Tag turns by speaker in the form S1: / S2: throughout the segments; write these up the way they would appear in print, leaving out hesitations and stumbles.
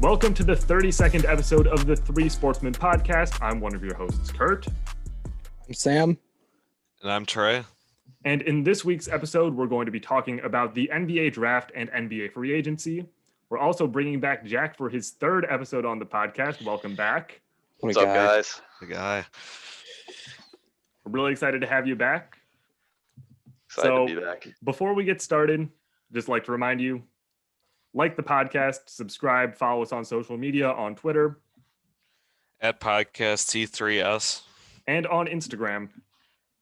S1: Welcome to the 32nd episode of the Three Sportsmen Podcast. I'm one of your hosts, Kurt.
S2: I'm Sam.
S3: And I'm Trey.
S1: And in this week's episode, we're going to be talking about the NBA draft and NBA free agency. We're also bringing back Jack for his third episode on the podcast. Welcome back.
S4: What's up, guys?
S3: The guy.
S1: We're really excited to have you back.
S4: Excited to be back.
S1: Before we get started, just like to remind you, like the podcast, subscribe, follow us on social media, on Twitter.
S3: At podcast T3S.
S1: And on Instagram.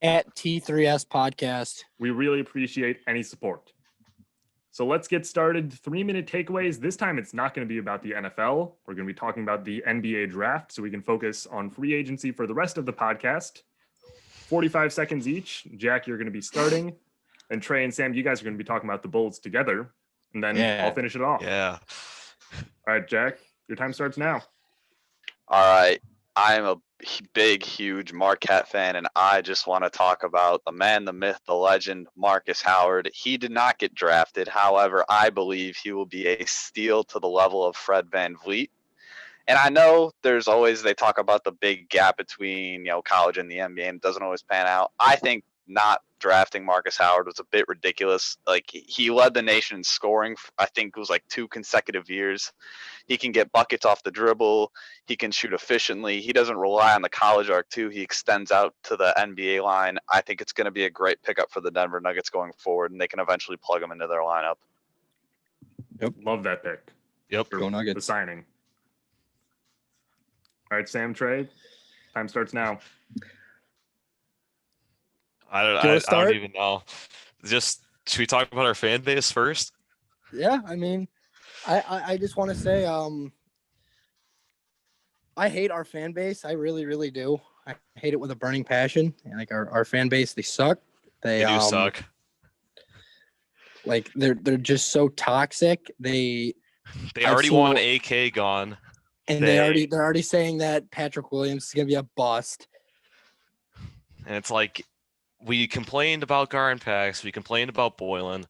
S2: At T3S Podcast.
S1: We really appreciate any support. So let's get started. 3-minute takeaways. This time it's not going to be about the NFL. We're going to be talking about the NBA draft so we can focus on free agency for the rest of the podcast. 45 seconds each. Jack, you're going to be starting. And Trey and Sam, you guys are going to be talking about the Bulls together. And then I'll finish it off.
S3: Yeah.
S1: All right, Jack, your time starts now.
S4: All right. I'm a big, huge Marquette fan, and I just want to talk about the man, the myth, the legend, Marcus Howard. He did not get drafted. However, I believe he will be a steal to the level of Fred VanVleet. And I know they talk about the big gap between, college and the NBA, and it doesn't always pan out. I think not drafting Marcus Howard was a bit ridiculous. Like, he led the nation in scoring. I think it was like 2 consecutive years. He can get buckets off the dribble. He can shoot efficiently. He doesn't rely on the college arc too. He extends out to the NBA line. I think it's going to be a great pickup for the Denver Nuggets going forward, and they can eventually plug him into their lineup.
S1: Yep. Love that pick.
S3: Yep.
S2: Go Nuggets.
S1: The signing. All right, Sam, Trey, time starts now.
S3: I don't even know. Should we talk about our fan base first?
S2: Yeah, I mean, I just want to say I hate our fan base. I really, really do. I hate it with a burning passion. Like our fan base, they suck. They
S3: do suck.
S2: Like they're just so toxic. They
S3: already want AK gone.
S2: And they're already saying that Patrick Williams is gonna be a bust.
S3: And it's like, we complained about Garden Packs. We complained about Boylan.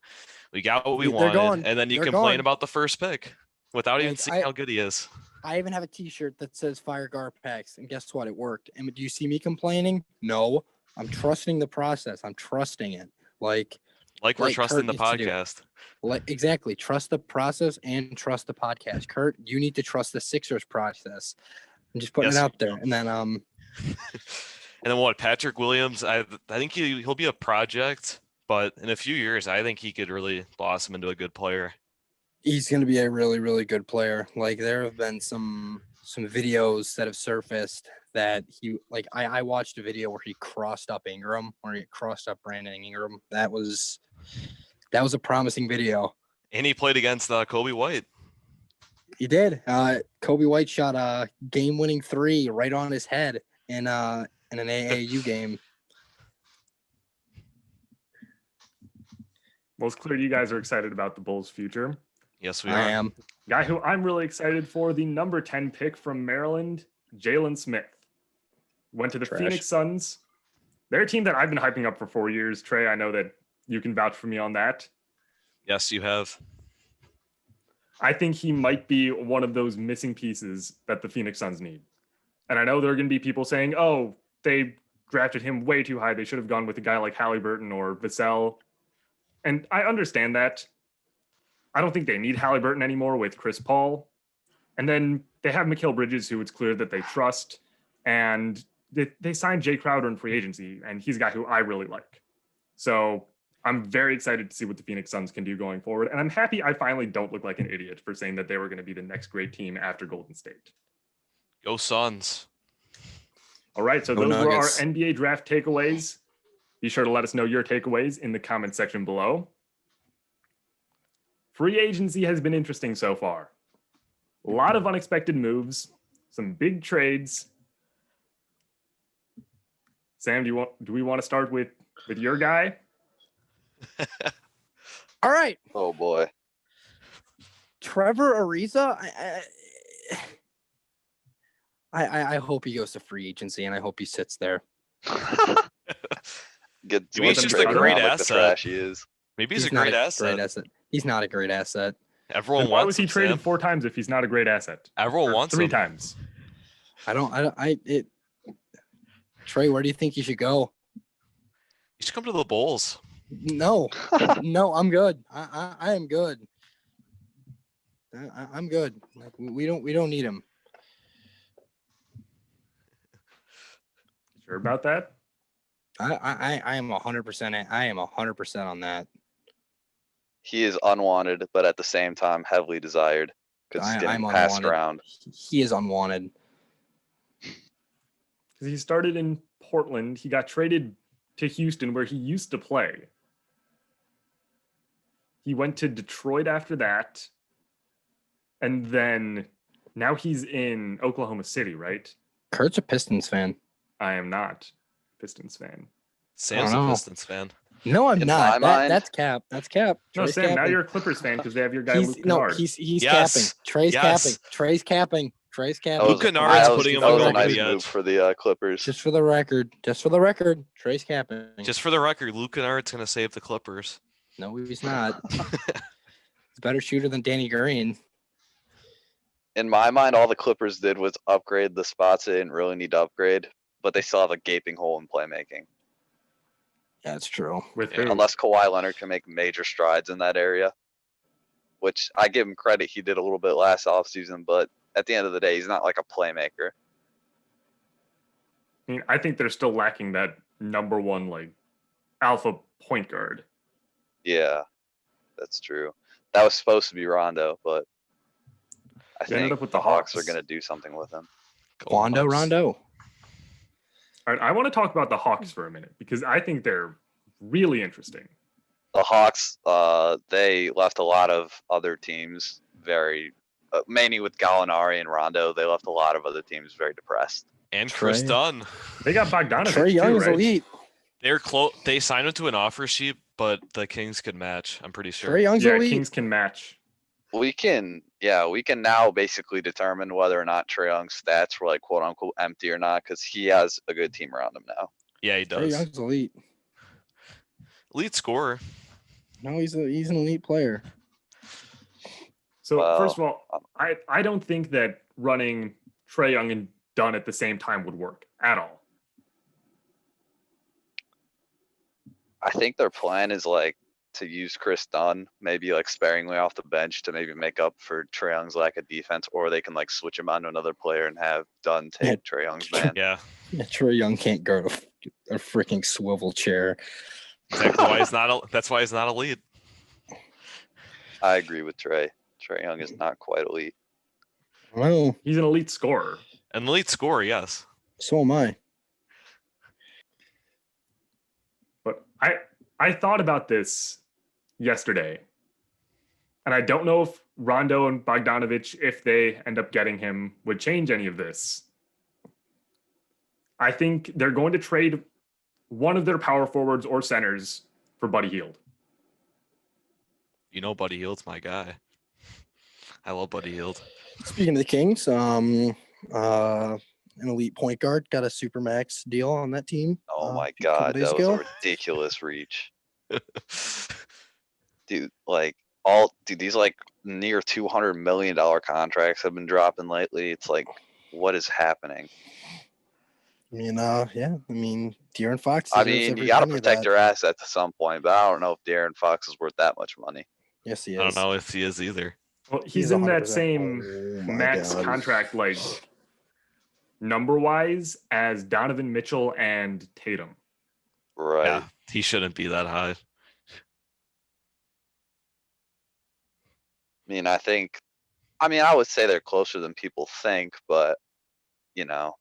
S3: We got what we wanted. And then you complain about the first pick without even seeing how good he is.
S2: I even have a T-shirt that says Fire Garpax, and guess what? It worked. And do you see me complaining? No. I'm trusting the process. I'm trusting it. Like
S3: we're trusting the podcast.
S2: Exactly. Trust the process and trust the podcast. Kurt, you need to trust the Sixers process. I'm just putting it out there. And then
S3: And then what? Patrick Williams, I think he'll be a project, but in a few years, I think he could really blossom into a good player.
S2: He's going to be a really, really good player. Like, there have been some videos that have surfaced that I watched a video where he crossed up Brandon Ingram. That was a promising video. And
S3: he played against Kobe White.
S2: He did. Kobe White shot a game-winning 3 right on his head in an AAU game.
S1: Well, it's clear you guys are excited about the Bulls' future.
S3: Yes, we are.
S2: I am.
S1: Guy who I'm really excited for, the number 10 pick from Maryland, Jalen Smith. Went to the Phoenix Suns. They're a team that I've been hyping up for 4 years. Trey, I know that you can vouch for me on that.
S3: Yes, you have.
S1: I think he might be one of those missing pieces that the Phoenix Suns need. And I know there are going to be people saying, oh, they drafted him way too high. They should have gone with a guy like Halliburton or Vassell. And I understand that. I don't think they need Halliburton anymore with Chris Paul. And then they have Mikal Bridges, who it's clear that they trust. And they signed Jay Crowder in free agency, and he's a guy who I really like. So I'm very excited to see what the Phoenix Suns can do going forward. And I'm happy I finally don't look like an idiot for saying that they were going to be the next great team after Golden State.
S3: Go Suns.
S1: All right, so those were our NBA draft takeaways. Be sure to let us know your takeaways in the comment section below. Free agency has been interesting so far. A lot of unexpected moves, some big trades. Sam, do we want to start with your guy?
S2: All right.
S4: Oh boy.
S2: Trevor Ariza. I hope he goes to free agency, and I hope he sits there.
S4: Maybe
S3: he's just a great asset.
S4: The trash he is.
S3: Maybe he's a great asset.
S2: He's not a great asset.
S3: Everyone
S1: Then
S3: wants
S1: why was he
S3: him,
S1: traded
S3: Sam.
S1: 4 times if he's not a great asset?
S3: Everyone
S1: Or
S3: wants
S1: 3
S3: him.
S1: times.
S2: Trey, where do you think you should go?
S3: You should come to the Bulls.
S2: No, I'm good. I am good. I'm good. Like, we don't need him.
S1: Sure about that?
S2: I am 100%. I am 100% on that.
S4: He is unwanted, but at the same time heavily desired because he's getting passed
S2: unwanted.
S4: around.
S2: He is unwanted.
S1: Because he started in Portland. He got traded to Houston, where he used to play. He went to Detroit after that. And then now he's in Oklahoma City, right?
S2: Kurt's a Pistons fan.
S1: I am not a Pistons fan.
S3: Sam's a Pistons fan.
S2: No, I'm
S4: In
S2: not.
S4: my mind-
S2: That's Cap. That's Cap.
S1: No,
S2: Trey's
S1: Sam, now
S2: capping.
S1: you're a Clippers fan because they have your guy Luke
S2: He's
S1: Kennard.
S3: Yes.
S2: capping. Trey's
S3: Yes.
S2: capping. Trey's capping.
S4: That was,
S3: Luke Kennard's
S4: that was,
S3: putting him
S4: that was
S3: over
S4: a
S3: the
S4: nice
S3: edge.
S4: move for the Clippers.
S2: Just for the record. Trey's capping.
S3: Just for the record, Luke Kennard's going to save the Clippers.
S2: No, he's not. He's a better shooter than Danny Green.
S4: In my mind, all the Clippers did was upgrade the spots they didn't really need to upgrade, but they still have a gaping hole in playmaking.
S2: Yeah, that's true.
S1: With
S3: Yeah,
S1: who?
S4: Unless Kawhi Leonard can make major strides in that area, which I give him credit. He did a little bit last offseason, but at the end of the day, he's not like a playmaker.
S1: I mean, I think they're still lacking that number one, like, alpha point guard.
S4: Yeah, that's true. That was supposed to be Rondo, but I
S1: They ended
S4: think
S1: up with
S4: the
S1: the
S4: Hawks are
S1: Hawks.
S4: going to do something with him.
S3: Go Hawks.
S2: Rondo.
S1: All right, I want to talk about the Hawks for a minute because I think they're really interesting.
S4: The Hawks, they left a lot of other teams very, mainly with Gallinari and Rondo, they left a lot of other teams very depressed.
S3: And Chris
S2: Trey.
S3: Dunn.
S1: They got Bogdanovich
S2: Trey Young
S1: too,
S2: is
S1: right?
S2: elite.
S3: They're close. They signed him to an offer sheet, but the Kings could match. I'm pretty sure.
S2: Trey Young's
S1: Yeah,
S2: elite.
S1: Kings can match.
S4: We can now basically determine whether or not Trae Young's stats were like quote unquote empty or not because he has a good team around him now.
S3: Yeah, he
S2: Trey
S3: does.
S2: Young's elite.
S3: Elite scorer.
S2: No, he's an elite player.
S1: So
S4: Well,
S1: first of all, I don't think that running Trae Young and Dunn at the same time would work at all.
S4: I think their plan is like to use Chris Dunn, maybe like sparingly off the bench to maybe make up for Trae Young's lack of defense, or they can like switch him on to another player and have Dunn take
S2: Yeah.
S4: Trae Young's man.
S3: Yeah.
S2: Yeah, Trey Young can't guard a freaking swivel chair.
S3: Exactly why he's not. That's why he's not elite.
S4: I agree with Trae. Trae Young is not quite elite.
S2: Well,
S1: He's an elite scorer.
S3: An elite scorer, yes.
S2: so am I.
S1: But I thought about this yesterday. And I don't know if Rondo and Bogdanovich, if they end up getting him, would change any of this. I think they're going to trade one of their power forwards or centers for Buddy Hield.
S3: You know, Buddy Hield's my guy. I love Buddy Hield.
S2: Speaking of the Kings, an elite point guard got a supermax deal on that team.
S4: Oh my
S2: a couple
S4: God,
S2: days
S4: that was
S2: ago.
S4: a ridiculous reach. Dude, these like near $200 million contracts have been dropping lately. It's like, what is happening?
S2: I mean, yeah. I mean, De'Aaron Fox.
S4: I
S2: deserves
S4: mean,
S2: every
S4: you got to
S2: penny of
S4: protect
S2: that.
S4: your assets at some point, but I don't know if De'Aaron Fox is worth that much money.
S2: Yes, he is.
S3: I don't know if he is either.
S1: Well, he's in that
S2: 100%.
S1: same
S2: Oh my
S1: max
S2: God.
S1: contract, like number-wise, as Donovan Mitchell and Tatum.
S4: Right.
S3: Yeah, he shouldn't be that high.
S4: I would say they're closer than people think, but the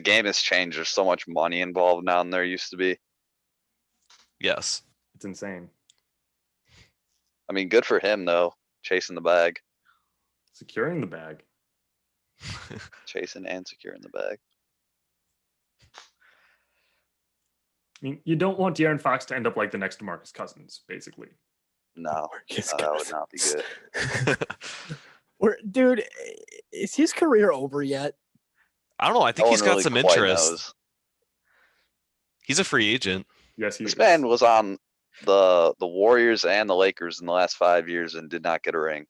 S4: game has changed. There's so much money involved now than there used to be.
S3: Yes.
S1: It's insane.
S4: I mean, good for him though, chasing the bag,
S1: Securing the bag.
S4: chasing and securing the bag.
S1: I mean, you don't want De'Aaron Fox to end up like the next DeMarcus Cousins, basically.
S4: No,
S2: Marcus
S4: that would
S2: Cousins.
S4: not be good.
S2: Dude, is his career over yet?
S3: I don't know. I think
S4: No
S3: he's
S4: one
S3: got
S4: really
S3: some
S4: quite
S3: interest.
S4: knows.
S3: He's a free agent.
S1: Yes, he
S4: This
S1: is.
S4: man was on the Warriors and the Lakers in the last 5 years and did not get a ring.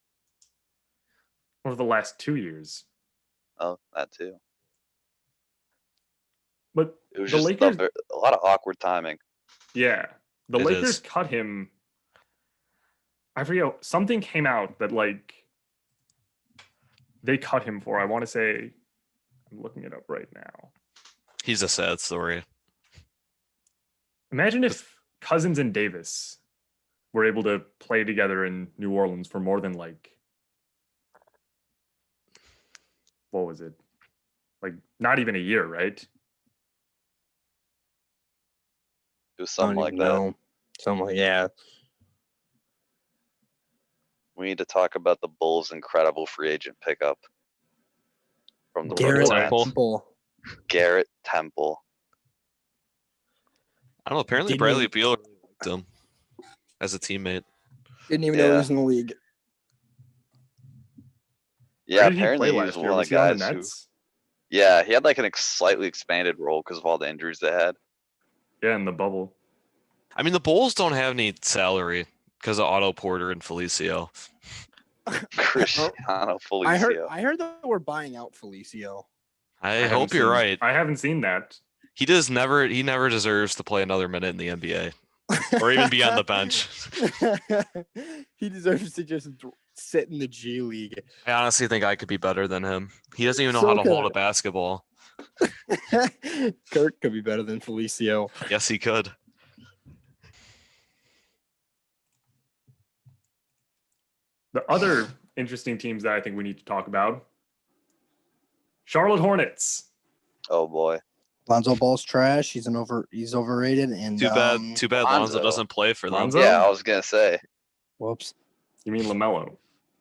S1: Over the last 2 years.
S4: Oh, that too.
S1: But
S4: It was
S1: the
S4: just
S1: Lakers,
S4: a lot of awkward timing.
S1: yeah, the
S3: It
S1: Lakers
S3: is.
S1: cut him. I forget, something came out that like they cut him for. I want to say, I'm looking it up right now.
S3: He's a sad story.
S1: Imagine if Cousins and Davis were able to play together in New Orleans for more than like, what was it? Like not even a year, right?
S4: It was something like that.
S2: Know. Something like, yeah.
S4: We need to talk about the Bulls' incredible free agent pickup from the
S2: Garrett
S4: Brooklyn Nets.
S2: Temple.
S4: Garrett Temple.
S3: I don't know. Apparently,
S2: Didn't
S3: Bradley
S2: even-
S3: Beal liked him as a teammate.
S2: Didn't even know he was in the league.
S4: Yeah,
S1: Where did he
S4: apparently
S1: play
S4: he
S1: last
S4: was
S1: year?
S4: one of
S1: Was
S4: the
S1: he on the
S4: guys who.
S1: Nets?
S4: Yeah, he had like an slightly expanded role because of all the injuries they had.
S1: Yeah, in the bubble.
S3: I mean, the Bulls don't have any salary because of Otto Porter and Felicio.
S4: Cristiano Felicio.
S2: I heard that we're buying out Felicio.
S3: I
S1: haven't
S3: hope you're
S1: seen-
S3: right.
S1: I haven't seen that.
S3: He never deserves to play another minute in the NBA or even be on the bench.
S2: He deserves to just sit in the G League.
S3: I honestly think I could be better than him. He doesn't even know
S2: So
S3: how to hold
S2: could
S3: a basketball.
S2: Kirk could be better than Felicio.
S3: Yes, he could.
S1: The other interesting teams that I think we need to talk about: Charlotte Hornets.
S4: Oh boy.
S2: Lonzo Ball's trash. He's overrated. And
S3: Too bad Lonzo
S4: Lonzo.
S3: doesn't play for them.
S1: Lonzo?
S4: Yeah, I was gonna say.
S2: Whoops.
S1: You mean LaMelo?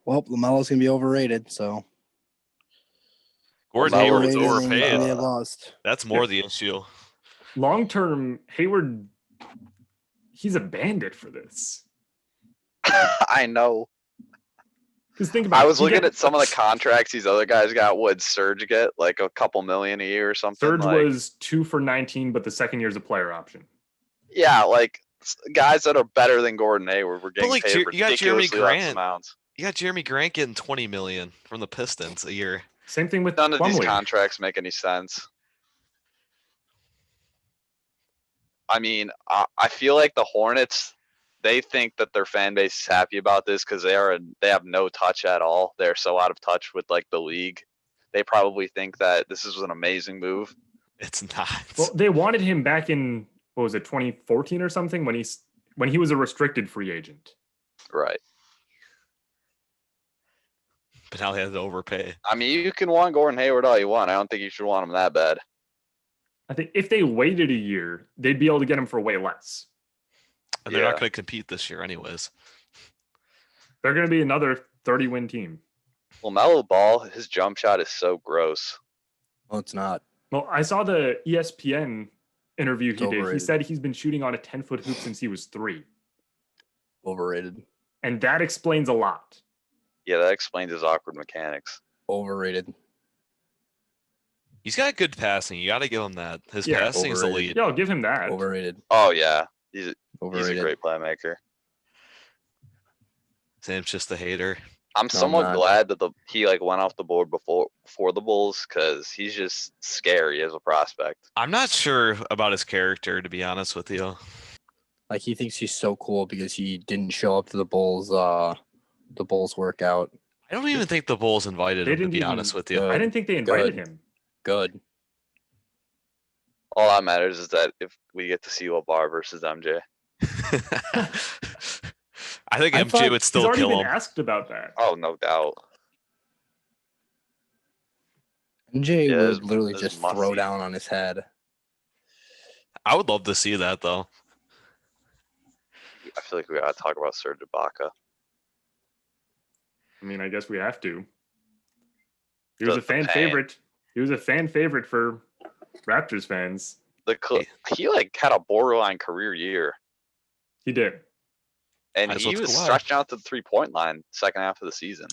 S2: Well, LaMelo's gonna be overrated. So
S3: Gordon
S4: LaMelo
S3: Hayward is
S4: is,
S3: overpaid.
S2: They lost.
S3: That's more the issue.
S1: Long term, Hayward, he's a bandit for this.
S4: I know.
S1: Because think about
S4: I
S1: it,
S4: was
S1: you
S4: looking
S1: get-
S4: at some of the contracts these other guys got. Would Serge get like a couple million a year or something?
S1: Serge
S4: like,
S1: was 2 for 19, but the second year's a player option.
S4: yeah, like guys that are better than Gordon Hayward were getting
S3: like,
S4: paid
S3: you got Jeremy
S4: ridiculously less
S3: Grant.
S4: amounts.
S3: You got Jeremy Grant getting $20 million from the Pistons a year.
S1: Same thing with
S4: None of these
S1: Plumlee.
S4: contracts make any sense. I mean, I feel like the Hornets, they think that their fan base is happy about this because they have no touch at all. They're so out of touch with like the league. They probably think that this is an amazing move.
S3: It's not.
S1: Well, they wanted him back in, what was it, 2014 or something, when he was a restricted free agent.
S4: Right.
S3: But now they have to overpay.
S4: I mean, you can want Gordon Hayward all you want. I don't think you should want him that bad.
S1: I think if they waited a year, they'd be able to get him for way less.
S3: And they're not
S4: Yeah.
S3: going to compete this year anyways.
S1: They're going to be another 30-win team.
S4: LaMelo Ball, his jump shot is so gross.
S2: Well, it's not.
S1: Well, I saw the ESPN interview
S2: It's
S1: he did. He
S2: overrated.
S1: said he's been shooting on a 10-foot hoop since he was 3.
S2: Overrated.
S1: And that explains a lot.
S4: Yeah, that explains his awkward mechanics.
S2: Overrated.
S3: He's got good passing. You got to give him that. His
S1: Yeah,
S3: passing's
S2: overrated.
S3: elite.
S1: Yeah, I'll give him that.
S2: Overrated.
S4: Oh yeah, he's
S2: Overrated.
S4: a great playmaker.
S3: Sam's just a hater.
S4: I'm somewhat
S2: not.
S4: glad that he like went off the board before the Bulls because he's just scary as a prospect.
S3: I'm not sure about his character, to be honest with you.
S2: Like he thinks he's so cool because he didn't show up to the Bulls workout.
S3: I don't even think the Bulls invited
S1: They
S3: him, to
S1: didn't
S3: be
S1: even-
S3: honest with you.
S1: I didn't think they invited
S2: Good.
S1: him.
S2: Good.
S4: All that matters is that if we get to see LeVar versus MJ.
S3: I think
S2: I
S3: MJ
S2: thought
S3: would
S1: He's
S3: still
S1: already
S3: kill
S1: been
S3: him.
S1: asked about that.
S4: Oh, no doubt.
S2: MJ
S4: Yeah,
S2: would
S4: it's-
S2: literally
S4: it's
S2: just
S4: musty.
S2: throw down on his head.
S3: I would love to see that, though.
S4: I feel like we gotta talk about Serge Ibaka.
S1: I mean, I guess we have to. He was
S4: The
S1: a fan
S4: pain.
S1: favorite. He was a fan favorite for Raptors fans.
S4: He like had a borderline career year,
S1: He did.
S4: and
S3: Might as
S4: he
S3: well
S4: was
S3: go out.
S4: stretching out to the 3-point line second half of the season.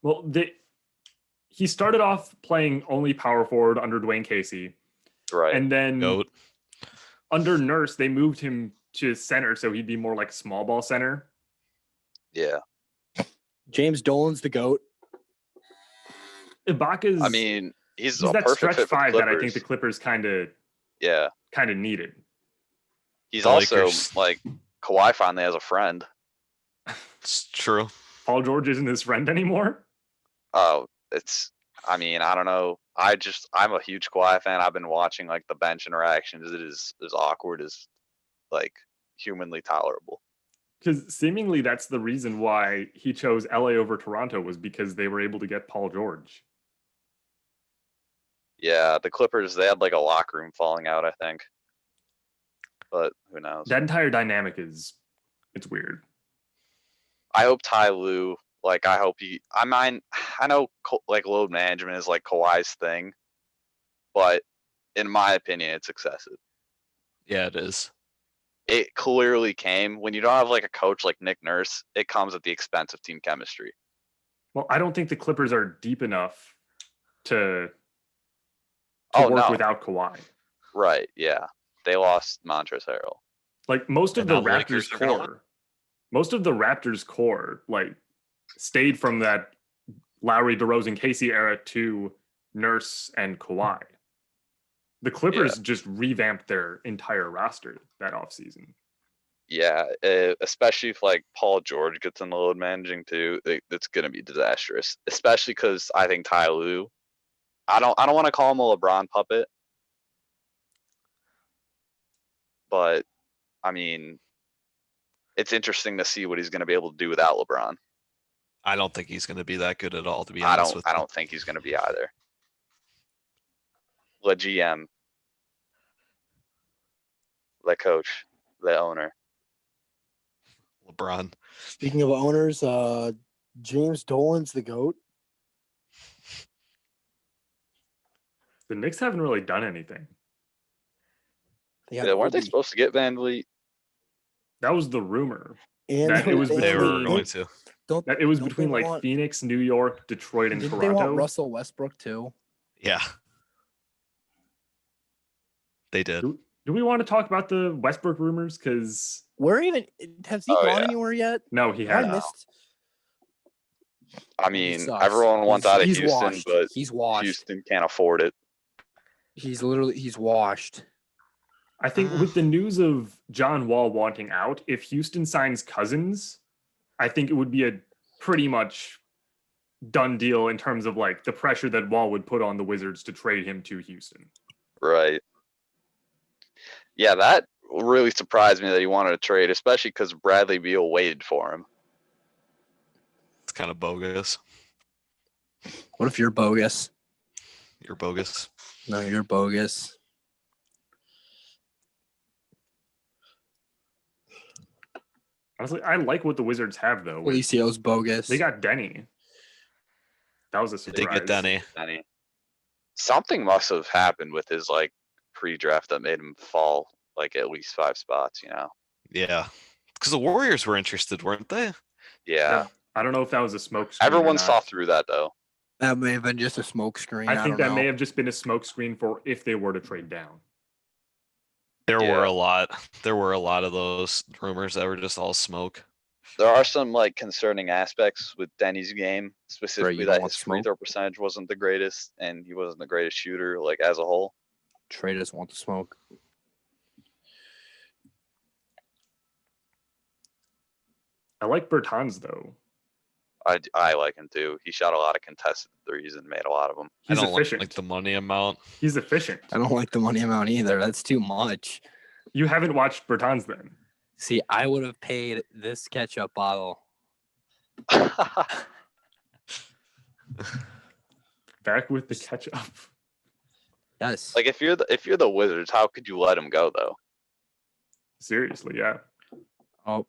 S1: Well, he started off playing only power forward under Dwayne Casey.
S4: Right.
S1: And then
S3: Goat.
S1: under Nurse, they moved him to center, so he'd be more like small ball center.
S4: Yeah.
S2: James Dolan's the GOAT.
S1: Ibaka's.
S4: I mean, he's
S1: he's
S4: a
S1: that
S4: perfect
S1: stretch
S4: fit for the
S1: five that I think
S4: Clippers.
S1: the Clippers kind
S4: Yeah.
S1: of needed.
S4: He's
S3: The
S4: also
S3: Lakers.
S4: like Kawhi finally has a friend.
S3: It's true.
S1: Paul George isn't his friend anymore.
S4: Oh, I mean, I don't know. I'm a huge Kawhi fan. I've been watching like the bench interactions. It is as awkward as like humanly tolerable.
S1: Because seemingly that's the reason why he chose LA over Toronto, was because they were able to get Paul George.
S4: Yeah, the Clippers, they had like a locker room falling out, I think. But who knows?
S1: That entire dynamic it's weird.
S4: I hope Ty Lue, like, I know like load management is like Kawhi's thing, but in my opinion, it's excessive.
S3: Yeah, it is.
S4: It clearly came when you don't have like a coach like Nick Nurse, it comes at the expense of team chemistry.
S1: Well, I don't think the Clippers are deep enough to
S4: Oh,
S1: work
S4: no.
S1: without Kawhi.
S4: Right, yeah. They lost Montrezl Harrell.
S1: Like most of
S3: And
S1: the
S3: now the Lakers
S1: Raptors
S3: are gonna
S1: core, like stayed from that Lowry, DeRozan, Casey era to Nurse and Kawhi. The Clippers just revamped their entire roster that offseason.
S4: Yeah, especially if like Paul George gets in the load managing too, it's gonna be disastrous. Especially because I think Ty Lue, I don't want to call him a LeBron puppet, but I mean, it's interesting to see what he's gonna be able to do without LeBron.
S3: I don't think he's going to be that good at all, to be honest with you.
S4: I don't think he's gonna be either. Le GM, le coach, the owner.
S3: LeBron.
S2: Speaking of owners, James Dolan's the GOAT.
S1: The Knicks haven't really done anything.
S2: They
S4: Weren't they supposed to get Van Vliet?
S1: That was the rumor.
S2: And
S1: that it was
S3: They were
S1: between-
S3: going to.
S1: It was
S2: don't
S1: between
S2: they
S1: like
S2: want-
S1: Phoenix, New York, Detroit, and
S2: Didn't they want
S1: Toronto.
S2: Russell Westbrook too?
S3: Yeah. They did.
S1: Do we want to talk about the Westbrook rumors? Because
S2: Has he
S4: Oh,
S2: gone
S4: yeah.
S2: anywhere yet?
S1: no, he
S2: I
S1: hasn't.
S2: missed.
S4: I mean,
S2: sucks.
S4: everyone wants out of
S2: He's
S4: Houston,
S2: washed.
S4: but
S2: He's washed.
S4: Houston can't afford it.
S2: He's washed.
S1: I think with the news of John Wall wanting out, if Houston signs Cousins, I think it would be a pretty much done deal in terms of like the pressure that Wall would put on the Wizards to trade him to Houston.
S4: Right. Yeah, that really surprised me that he wanted to trade, especially because Bradley Beal waited for him.
S3: It's kind of bogus.
S2: What if you're bogus?
S3: You're bogus.
S2: No, you're bogus.
S1: Honestly, I like what the Wizards have though.
S2: Alicia's bogus.
S1: They got Denny. That was a
S3: They
S1: surprise.
S3: did get Denny.
S4: Denny. Something must have happened with his like pre-draft that made him fall like at least 5 spots, you know?
S3: Yeah. Because the Warriors were interested, weren't they?
S4: Yeah.
S1: I don't know if that was a smoke screen.
S4: Everyone
S1: or
S4: saw
S1: not.
S4: through that though.
S2: That may have been just a smoke screen.
S1: I think
S2: don't
S1: that
S2: know.
S1: may have just been a smoke screen for if they were to trade down.
S3: There
S4: Yeah.
S3: were a lot. There were a lot of those rumors that were just all smoke.
S4: There are some like concerning aspects with Denny's game, specifically
S2: you don't
S4: that
S2: want
S4: his free
S2: smoke?
S4: throw percentage wasn't the greatest and he wasn't the greatest shooter like as a whole.
S2: Trey doesn't want the smoke.
S1: I like Bertans though.
S4: I like him too. He shot a lot of contested threes and made a lot of them.
S1: He's
S3: I don't
S1: efficient.
S3: like the money amount.
S1: He's efficient.
S2: I don't like the money amount either. That's too much.
S1: You haven't watched Bertans then.
S2: See, I would have paid this ketchup bottle.
S1: Back with the ketchup.
S2: Yes.
S4: Like if you're the Wizards, how could you let him go though?
S1: Seriously, yeah.
S2: Oh,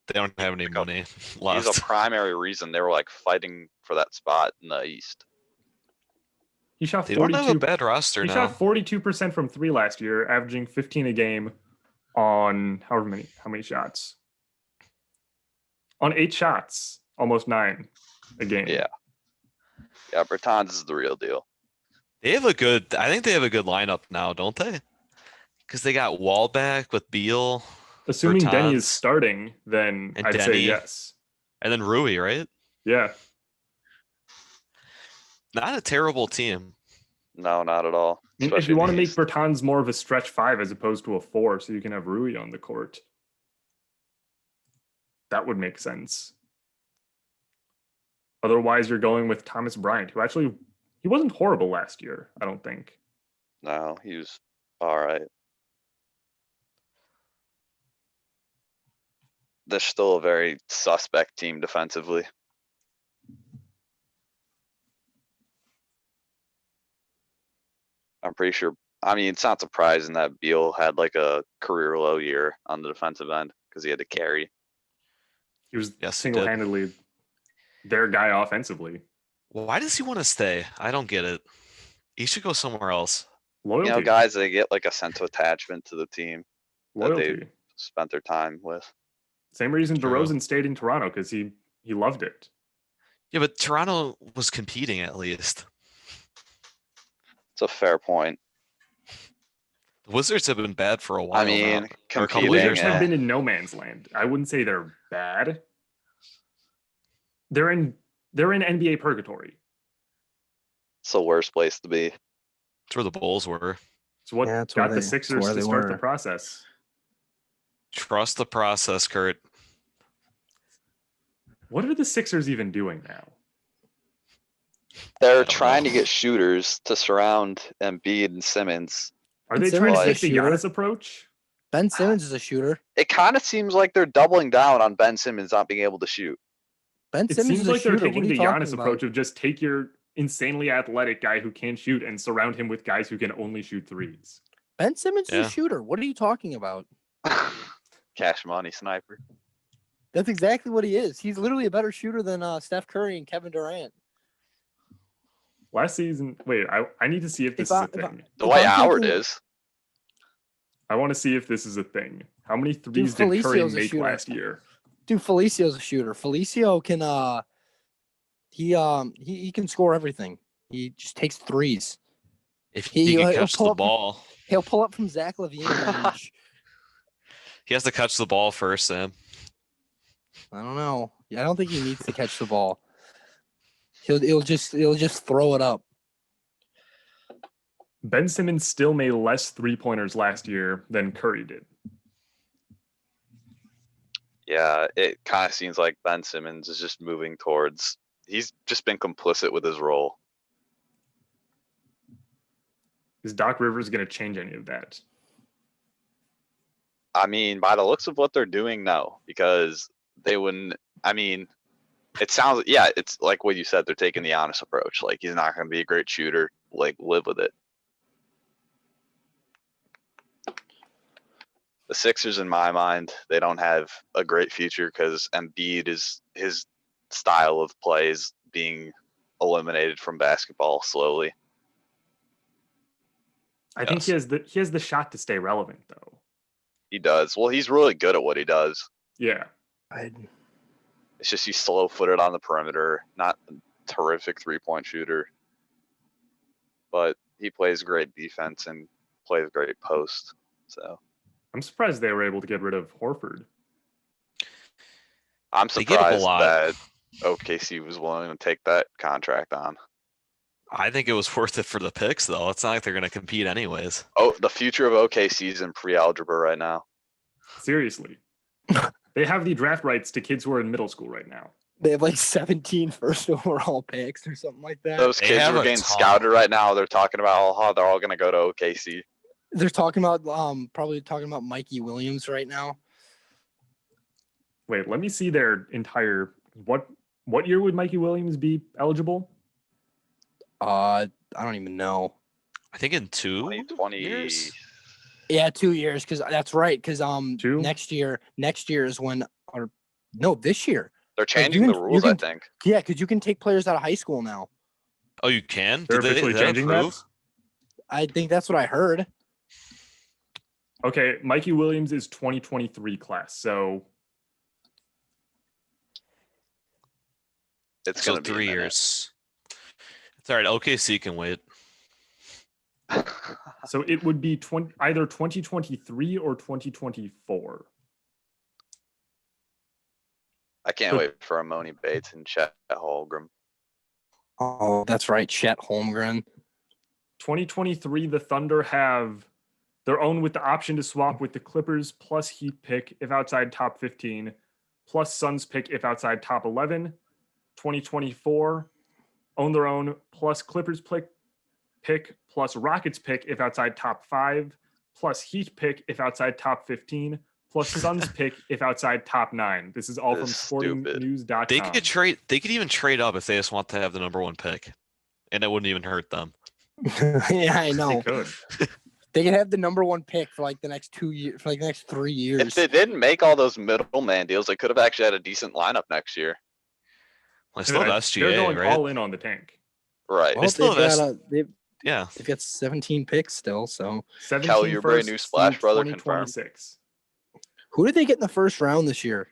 S3: They don't have any money
S4: He's
S3: left.
S4: a primary reason they were like fighting for that spot in the East.
S1: He shot
S3: They don't have a
S1: 42.
S3: bad roster
S1: He
S3: now.
S1: shot 42% from 3 last year, averaging 15 a game on how many shots? On 8 shots, almost 9 a game.
S4: Yeah. Yeah, Bertans is the real deal.
S3: I think they have a good lineup now, don't they? Because they got Wall back with Beal.
S1: Assuming Denny is
S3: Bertans,
S1: starting, then
S3: and
S1: I'd say
S3: Denny.
S1: yes.
S3: And then Rui, right?
S1: Yeah.
S3: Not a terrible team.
S4: No, not at all.
S1: I mean, if you want to make Bertans more of a stretch 5 as opposed to a 4, so you can have Rui on the court, that would make sense. Otherwise, you're going with Thomas Bryant, who actually, he wasn't horrible last year, I don't think.
S4: No, he was all right. They're still a very suspect team defensively. I'm pretty sure. I mean, it's not surprising that Beal had like a career low year on the defensive end because he had to carry.
S1: He was
S3: Yes,
S1: single-handedly their guy offensively.
S3: Why does he want to stay? I don't get it. He should go somewhere else.
S1: Loyalty.
S4: You know, guys, they get like a sense of attachment to the team that
S1: Loyalty.
S4: they spent their time with.
S1: Same reason
S3: True.
S1: DeRozan stayed in Toronto, because he loved it.
S3: Yeah, but Toronto was competing at least.
S4: It's a fair point.
S3: The Wizards have been bad for a while.
S4: I mean,
S3: now, or a couple
S4: competing,
S1: Wizards
S3: years
S1: have
S3: now.
S1: been in no man's land. I wouldn't say they're bad. They're in NBA purgatory.
S4: It's the worst place to be.
S3: That's where the Bulls were.
S1: It's what
S2: Yeah, it's
S1: got
S2: where
S1: the
S2: they-
S1: Sixers
S2: it's where
S1: to
S2: they
S1: start the
S2: were.
S1: process.
S3: Trust the process, Kurt.
S1: What are the Sixers even doing now?
S4: They're
S3: don't
S4: trying
S3: know.
S4: to get shooters to surround Embiid and Simmons.
S1: Are
S2: And
S1: they
S2: Simmons
S1: trying to
S2: is a
S1: take the
S2: shooter.
S1: Giannis approach?
S2: Ben Simmons is a shooter.
S4: It kind of seems like they're doubling down on Ben Simmons not being able to shoot.
S2: Ben
S1: It
S2: Simmons
S1: seems
S2: is a
S1: like they're
S2: shooter. What
S1: taking
S2: are
S1: the
S2: you talking
S1: Giannis
S2: about?
S1: approach of just take your insanely athletic guy who can't shoot and surround him with guys who can only shoot threes.
S2: Ben Simmons
S3: Yeah.
S2: is a shooter. What are you talking about?
S4: Cash money sniper.
S2: That's exactly what he is. He's literally a better shooter than Steph Curry and Kevin Durant.
S1: Last season, wait, I need to see if this
S2: If
S1: is
S2: I-
S1: a thing.
S4: Dwight
S2: I'm
S4: Howard
S2: thinking-
S4: is.
S1: I want to see if this is a thing. How many threes did Curry
S2: Felicio's a
S1: make
S2: shooter.
S1: last year?
S2: Dude, Felicio's a shooter. Felicio can he can score everything. He just takes threes.
S3: If
S2: He-
S3: he can
S2: he'll
S3: catch
S2: pull
S3: the
S2: up-
S3: ball,
S2: He'll pull up from Zach LaVine range.
S3: he has to catch the ball first, Sam.
S2: I don't know. I don't think he needs to catch the ball. He'll just throw it up.
S1: Ben Simmons still made less 3-pointers last year than Curry did.
S4: Yeah, it kind of seems like Ben Simmons is just moving towards. He's just been complicit with his role.
S1: Is Doc Rivers going to change any of that?
S4: I mean, by the looks of what they're doing, no, because they wouldn't. I mean, it sounds. Yeah, it's like what you said. They're taking the honest approach. Like he's not going to be a great shooter. Like live with it. The Sixers, in my mind, they don't have a great future because Embiid is his style of play is being eliminated from basketball slowly.
S1: I think he has the shot to stay relevant though.
S4: He does. Well, he's really good at what he does.
S1: Yeah.
S4: It's just he's slow-footed on the perimeter, not a terrific three-point shooter. But he plays great defense and plays great post. So
S1: I'm surprised they were able to get rid of Horford.
S4: I'm
S3: They give up a
S4: surprised
S3: lot.
S4: that OKC was willing to take that contract on.
S3: I think it was worth it for the picks, though. It's not like they're going to compete anyways.
S4: Oh, the future of OKC is in pre-algebra right now.
S1: Seriously. They have the draft rights to kids who are in middle school right now.
S2: They have like 17 first overall picks or something like that.
S4: Those
S3: They
S4: kids
S3: have
S4: who are
S3: a
S4: getting
S3: ton.
S4: scouted right now. They're talking about how they're all going to go to OKC.
S2: They're talking about probably talking about Mikey Williams right now.
S1: Wait, let me see their entire what year would Mikey Williams be eligible?
S2: I don't even know.
S3: I think in
S4: 2020.
S3: years.
S2: Yeah, 2 years because that's right. Because
S1: Two?
S2: next year is when this year.
S4: They're
S2: Like,
S4: changing
S2: you
S4: the
S2: can-
S4: rules,
S2: you
S4: I
S2: can-
S4: think.
S2: Yeah, because you can take players out of high school now.
S3: Oh, you can?
S1: They're
S3: Did they
S1: officially changing that?
S3: approve?
S2: I think that's what I heard.
S1: Okay, Mikey Williams is 2023 class, so
S4: It's
S3: So
S4: going to be
S3: 3
S4: a minute.
S3: years. It's all right. OKC can wait.
S1: So it would be either 2023 or 2024.
S4: I can't wait for Amoni Bates and Chet Holmgren.
S2: Oh, that's right, Chet Holmgren.
S1: 2023, the Thunder have their own with the option to swap with the Clippers plus Heat pick if outside top 15, plus Suns pick if outside top 11. 2024, own their own plus Clippers pick plus Rockets pick if outside top 5, plus Heat pick if outside top 15, plus Suns pick if outside top 9. This is all from sportingnews.com.
S3: They could even trade up if they just want to have the number 1 pick, and it wouldn't even hurt them.
S2: Yeah, I know.
S1: They could.
S2: They can have the number 1 pick for like the next 2 years, for like the next 3 years.
S4: If they didn't make all those middleman deals, they could have actually had a decent lineup next year.
S3: Well, still have SGA,
S1: they're going
S3: right?
S1: all in on the tank.
S4: Right.
S2: Well, they've
S3: Yeah.
S2: They've got 17 picks still, so
S1: 17
S4: Kelly Oubre, new splash brother,
S1: 2026.
S2: Who did they get in the first round this year?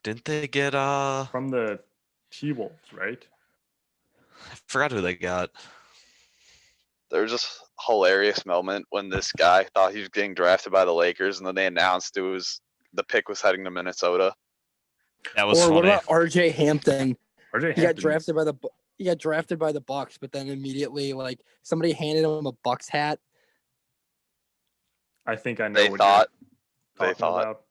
S3: Didn't they get
S1: From the T-Wolves, right?
S3: I forgot who they got.
S4: There was this hilarious moment when this guy thought he was getting drafted by the Lakers, and then they announced the pick was heading to Minnesota.
S3: That was funny.
S2: What about RJ Hampton?
S1: He
S2: got drafted by the Bucks, but then immediately like somebody handed him a Bucks hat.
S1: I think I know
S4: They
S1: what
S4: thought.
S1: you're
S4: They
S1: talking
S4: thought.
S1: about.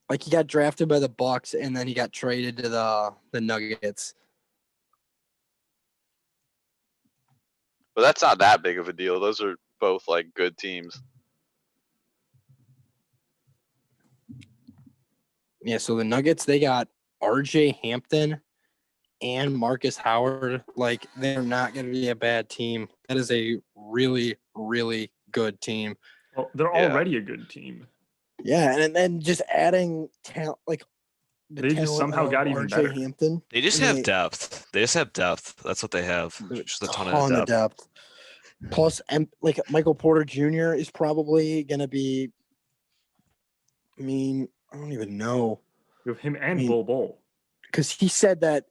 S2: Like he got drafted by the Bucks, and then he got traded to the Nuggets.
S4: But that's not that big of a deal. Those are both like good teams.
S2: Yeah, so the Nuggets, they got RJ Hampton and Marcus Howard. Like, they're not going to be a bad team. That is a really, really good team.
S1: Well, they're already a good team.
S2: Yeah, and then just adding talent, like
S1: They just somehow got even
S2: RJ
S1: better.
S2: Hampton.
S3: They just have depth. They just have depth. That's what they have. Just a ton of depth.
S2: Plus, like Michael Porter Jr. is probably going to be. I mean, I don't even know.
S1: You have him and Bol Bol.
S2: Because he said that.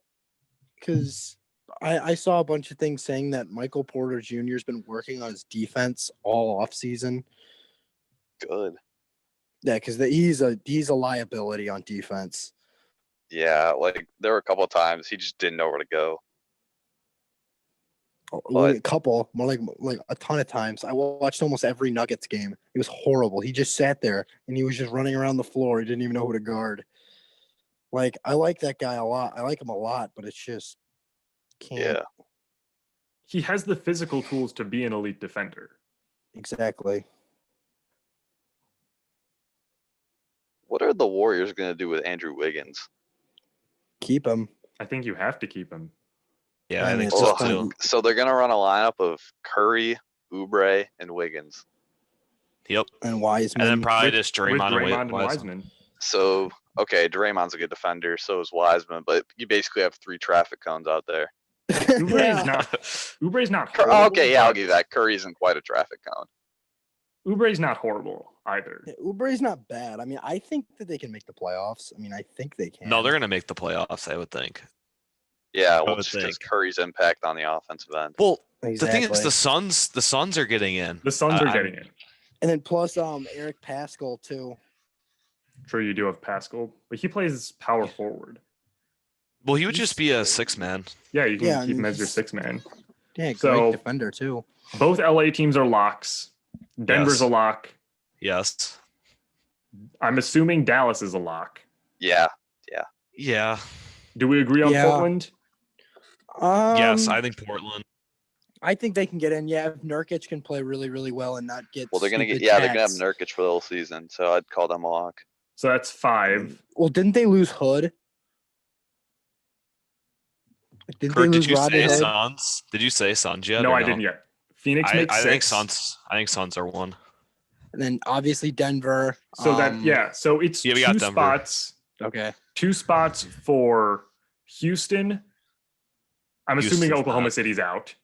S2: Because I saw a bunch of things saying that Michael Porter Jr. has been working on his defense all off season.
S4: Good.
S2: Yeah, because he's a liability on defense.
S4: Yeah, like there were a couple of times he just didn't know where to go.
S2: A couple, more like a ton of times. I watched almost every Nuggets game. It was horrible. He just sat there and he was just running around the floor. He didn't even know who to guard. Like, I like that guy a lot. I like him a lot, but it's just can't.
S4: Yeah.
S1: He has the physical tools to be an elite defender.
S2: Exactly.
S4: What are the Warriors going to do with Andrew Wiggins?
S2: Keep him.
S1: I think you have to keep him.
S3: Yeah, I think
S2: it's
S3: so
S2: just
S3: too.
S4: So they're going to run a lineup of Curry, Oubre, and Wiggins.
S3: Yep.
S2: And Wiseman.
S3: And then probably
S1: With
S3: just Draymond
S1: and
S3: Wiseman.
S1: Wiseman.
S4: So, okay, Draymond's a good defender, so is Wiseman, but you basically have 3 traffic cones out there.
S1: Oubre's not horrible.
S4: Okay, yeah, I'll give you that. Curry isn't quite a traffic cone.
S1: Oubre's not horrible either.
S2: Oubre's not bad. I mean, I think that they can make the playoffs. I mean, I think they can.
S3: No, they're going to make the playoffs, I would think.
S4: Yeah,
S3: I
S4: well,
S3: would
S4: just because
S3: think.
S4: Curry's impact on the offensive end.
S3: Well,
S2: Exactly.
S3: the thing is, the Suns are getting in.
S1: The Suns are getting in.
S2: And then plus Eric Pascal too.
S1: Sure, you do have Pascal, but he plays power forward.
S3: Well, he would just be a 6-man.
S1: Yeah, you can
S2: Yeah,
S1: keep him as your
S2: he's-
S1: 6-man.
S2: Yeah, great
S1: So-
S2: defender too.
S1: Both LA teams are locks. Denver's
S3: Yes.
S1: a lock.
S3: Yes.
S1: I'm assuming Dallas is a lock.
S4: Yeah.
S3: Yeah.
S1: Do we agree on
S2: Yeah.
S1: Portland?
S3: Yes, I think Portland.
S2: I think they can get in. Yeah, if Nurkic can play really, really well and not get.
S4: Well, they're gonna get.
S2: stupid
S4: Yeah, they're gonna have
S2: tax.
S4: Nurkic for the whole season, so I'd call them a lock.
S1: So that's 5.
S2: Well, didn't they lose Hood? Like, didn't
S3: Kurt,
S2: they
S3: did
S2: lose
S3: you
S2: Rodney
S3: say
S2: Hood?
S3: Suns? Did you say Suns yet?
S1: No,
S3: or
S1: I didn't yet. Phoenix
S3: I
S1: makes 6.
S3: think Suns are 1.
S2: And then obviously Denver.
S1: So so it's
S3: Yeah, we
S1: 2
S3: got Denver.
S1: spots.
S2: Okay.
S1: 2 spots for Houston. I'm assuming
S3: Houston's
S1: Oklahoma
S3: not.
S1: City's out.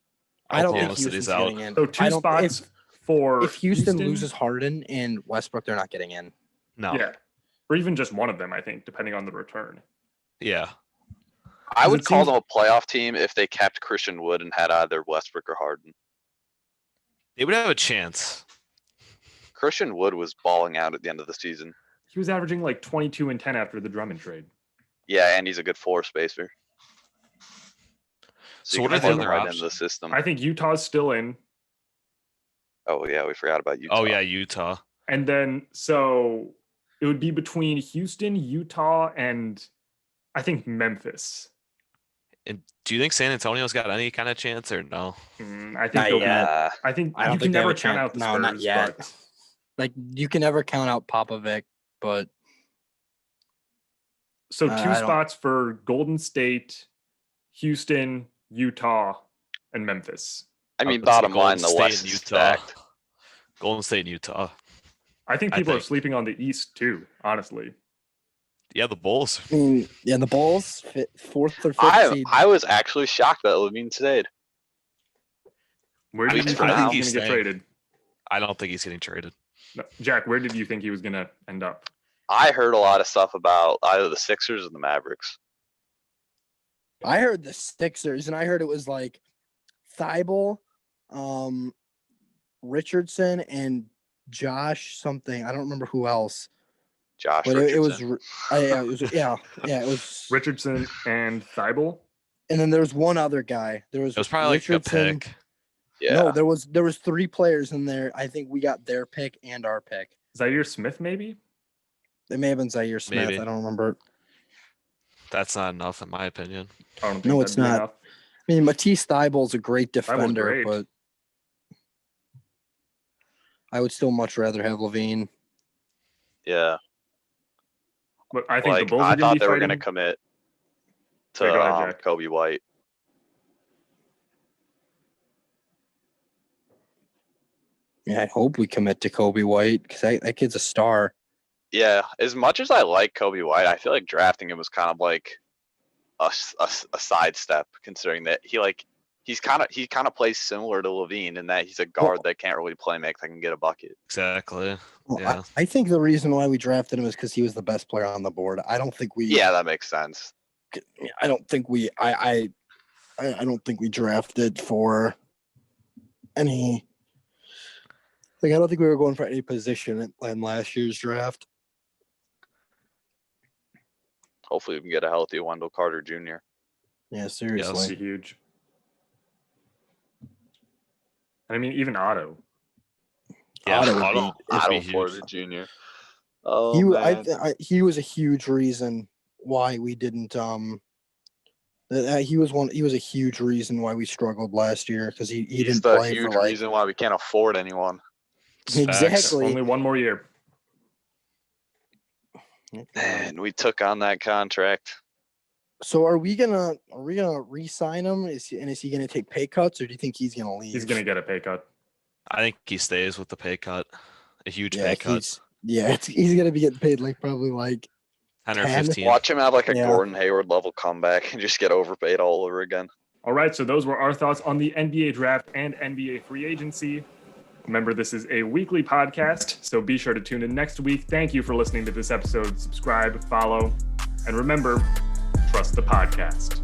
S2: I don't
S3: Oklahoma
S2: think
S3: City's
S2: Houston's
S3: out.
S2: getting in.
S1: So 2
S2: I don't-
S1: spots for
S2: If Houston loses Harden and Westbrook, they're not getting in.
S3: No.
S1: Yeah. Or even just one of them, I think, depending on the return.
S3: Yeah.
S4: I would call them a playoff team if they kept Christian Wood and had either Westbrook or Harden.
S3: They would have a chance.
S4: Christian Wood was balling out at the end of the season.
S1: He was averaging like 22 and 10 after the Drummond trade.
S4: Yeah, and he's a good floor spacer.
S3: So what are the other
S4: right
S3: options?
S4: into the system?
S1: I think Utah's still in.
S4: Oh yeah, we forgot about Utah.
S3: Oh yeah, Utah.
S1: And then so it would be between Houston, Utah, and I think Memphis.
S3: And do you think San Antonio's got any kind of chance or no?
S1: I think they'll be, I think
S2: I don't
S1: you
S2: think
S1: can
S2: they have
S1: never
S2: a
S1: count out the
S2: chance.
S1: Spurs.
S2: No, not yet.
S1: But
S2: Like you can never count out Popovic, but
S1: so two
S2: I don't-
S1: spots for Golden State, Houston, Utah, and Memphis.
S4: I mean,
S3: Let's say
S4: bottom line,
S3: Golden
S4: the
S3: State
S4: West
S3: and
S4: is
S3: Utah.
S4: stacked.
S3: Golden State and Utah.
S1: I think
S3: I
S1: people are
S3: think.
S1: sleeping on the East too, honestly.
S3: Yeah, the Bulls.
S2: I mean, yeah, the Bulls fourth or fifth seed.
S4: I was actually shocked that Levine stayed.
S1: Where
S4: I
S1: did you
S4: think
S1: think he was going
S3: he's
S1: to get
S3: staying.
S1: traded?
S3: I don't think he's getting traded.
S1: No, Jack, where did you think he was going to end up?
S4: I heard a lot of stuff about either the Sixers or the Mavericks.
S2: I heard the Sixers, and I heard it was like Thibault, Richardson, and Josh something. I don't remember who else.
S4: Josh
S2: But
S4: Richardson.
S2: it was
S1: Richardson and Thibault?
S2: and then there was one other guy. There was
S3: It was probably like a
S2: Richardson.
S3: pick.
S4: Yeah.
S2: No, there was 3 players in there. I think we got their pick and our pick.
S1: Zaire Smith, maybe?
S2: It may have been Zaire Smith.
S3: Maybe.
S2: I don't remember.
S3: That's not enough, in my opinion.
S1: I don't think
S2: No,
S1: that'd
S2: it's
S1: be
S2: not.
S1: enough.
S2: I mean, Matisse Thybulle's a great defender,
S1: great.
S2: but I would still much rather have Levine.
S4: Yeah.
S1: But I think
S4: Like,
S1: the Bulls
S4: I
S1: are going
S4: thought
S1: to be
S4: they were
S1: fighting.
S4: going to commit to
S1: Yeah, go ahead, Jack.
S4: Kobe White.
S2: Yeah, I hope we commit to Kobe White because that kid's a star.
S4: Yeah. As much as I like Kobe White, I feel like drafting him was kind of like a sidestep, considering that he kind of plays similar to Levine in that he's a guard that can't really play make that can get a bucket.
S3: Exactly.
S2: Well,
S3: Yeah.
S2: I think the reason why we drafted him is because he was the best player on the board. I don't think we.
S4: Yeah, that makes sense.
S2: I don't think we. I don't think we drafted for any. Like I don't think we were going for any position in last year's draft.
S4: Hopefully, we can get a healthy Wendell Carter Jr.
S2: Yeah,
S1: That'd
S2: seriously.
S1: be huge. I mean, even Otto.
S3: Yeah,
S2: Otto would
S3: Otto
S2: be-
S3: would be
S4: Otto
S3: huge.
S4: Porter Jr. Oh, man.
S2: He was a huge reason why we didn't. He was a huge reason why we struggled last year because he
S4: He's
S2: didn't
S4: the
S2: play
S4: huge
S2: for like
S4: reason why we can't afford anyone.
S3: Facts.
S2: exactly.
S1: Only one more year.
S4: And we took on that contract.
S2: So are we gonna re-sign him? Is he gonna take pay cuts or do you think he's gonna leave?
S1: He's going to get a pay cut.
S3: I think he stays with the pay cut. A huge pay cut.
S2: He's gonna be getting paid like probably like
S3: 10 or
S2: 10.
S3: 15.
S4: Watch him have like a
S2: Yeah.
S4: Gordon Hayward level comeback and just get overpaid all over again.
S1: All right, so those were our thoughts on the NBA draft and NBA free agency. Remember, this is a weekly podcast, so be sure to tune in next week. Thank you for listening to this episode. Subscribe, follow, and remember, trust the podcast.